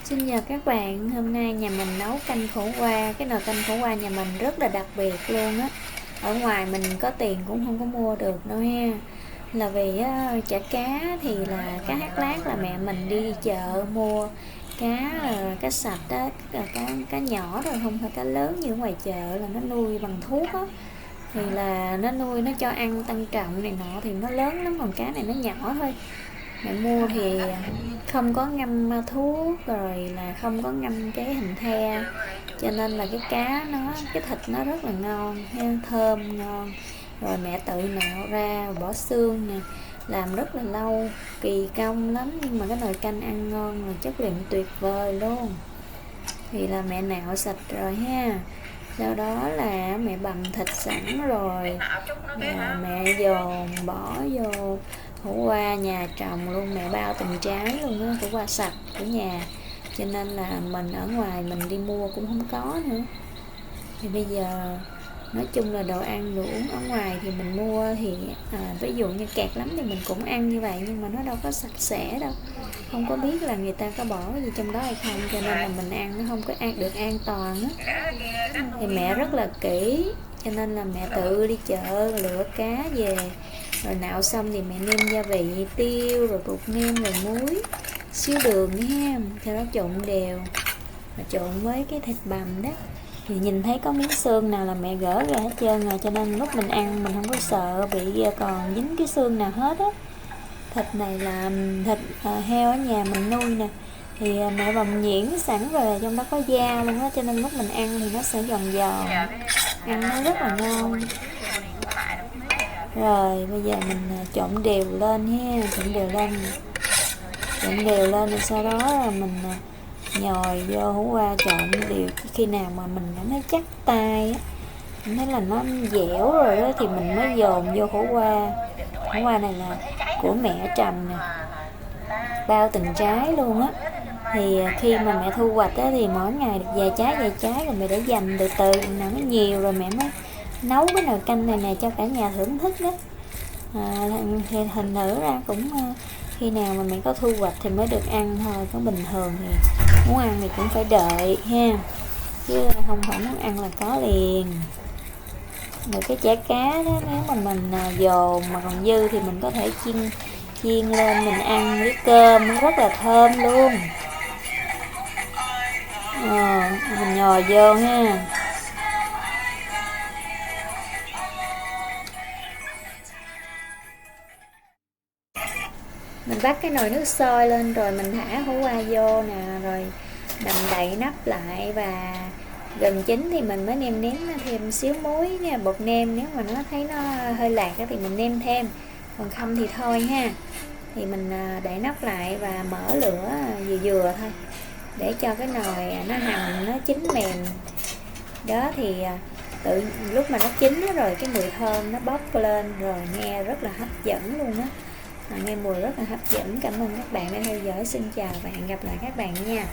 Xin chào các bạn, hôm nay nhà mình nấu canh khổ qua. Cái nồi canh khổ qua nhà mình rất là đặc biệt luôn á. Ở ngoài mình có tiền cũng không có mua được đâu ha. Là vì chả cá thì là cá hát lát, là mẹ mình đi chợ mua cá cá sạch á, cá nhỏ rồi, không phải cá lớn như ở ngoài chợ là nó nuôi bằng thuốc á. Thì là nó nuôi, nó cho ăn tăng trọng này nọ thì nó lớn lắm, còn cá này nó nhỏ thôi. Mẹ mua thì không có ngâm thuốc, rồi là không có ngâm cái hành the, cho nên là cái cá nó, cái thịt nó rất là ngon ha, thơm ngon. Rồi mẹ tự nạo ra bỏ xương nè, làm rất là lâu, kỳ công lắm, nhưng mà cái nồi canh ăn ngon là chất lượng tuyệt vời luôn. Thì là mẹ nạo sạch rồi ha, sau đó là mẹ bằm thịt sẵn rồi, mẹ dồn bỏ vô khổ qua nhà trồng luôn, mẹ bao từng trái luôn á, khổ qua sạch của nhà, cho nên là mình ở ngoài mình đi mua cũng không có nữa. Thì bây giờ nói chung là đồ ăn đồ uống ở ngoài thì mình mua thì ví dụ như kẹt lắm thì mình cũng ăn như vậy, nhưng mà nó đâu có sạch sẽ đâu, không có biết là người ta có bỏ gì trong đó hay không, cho nên là mình ăn nó không có được an toàn á. Thì mẹ rất là kỹ, cho nên là mẹ tự đi chợ lựa cá về, rồi nạo xong thì mẹ nêm gia vị, tiêu rồi bột nêm rồi muối, xíu đường nữa ha, cho nó trộn đều, và trộn với cái thịt bằm đó. Thì nhìn thấy có miếng xương nào là mẹ gỡ ra hết trơn rồi, cho nên lúc mình ăn mình không có sợ bị còn dính cái xương nào hết á. Thịt này là thịt heo ở nhà mình nuôi nè, thì mẹ bằm nhuyễn sẵn rồi, trong đó có da luôn á, cho nên lúc mình ăn thì nó sẽ giòn giòn, ăn nó rất là ngon. Rồi bây giờ mình trộn đều lên ha, trộn đều lên rồi sau đó là mình nhồi vô hủ qua trộn đều. Khi nào mà mình cảm thấy chắc tay á, mình thấy là nó dẻo rồi đó, thì mình mới dồn vô khổ qua. Khổ qua này là của mẹ trồng nè, bao từng trái luôn á. Thì khi mà mẹ thu hoạch á, thì mỗi ngày được vài trái, rồi mẹ để dành từ từ, nào nó nhiều rồi mẹ mới nấu cái nồi canh này nè cho cả nhà thưởng thức đó. Thì thành thử ra cũng khi nào mà mẹ có thu hoạch thì mới được ăn thôi, có bình thường thì muốn ăn thì cũng phải đợi ha, chứ không phải muốn ăn là có liền. Rồi cái chả cá đó, nếu mà mình dồn mà còn dư thì mình có thể chiên lên mình ăn với cơm, nó rất là thơm luôn. Mình nhồi vô ha. Mình bắt cái nồi nước sôi lên rồi mình thả khổ qua vô nè, rồi mình đậy nắp lại, và gần chín thì mình mới nêm nếm thêm xíu muối nha, bột nêm, nếu mà nó thấy nó hơi lạc thì mình nêm thêm, còn không thì thôi ha. Thì mình đậy nắp lại và mở lửa vừa vừa thôi, để cho cái nồi nó hầm, nó chín mềm đó. Thì lúc mà nó chín rồi cái mùi thơm nó bốc lên rồi, nghe rất là hấp dẫn luôn á, nghe mùi rất là hấp dẫn. Cảm ơn các bạn đã theo dõi, xin chào và hẹn gặp lại các bạn nha.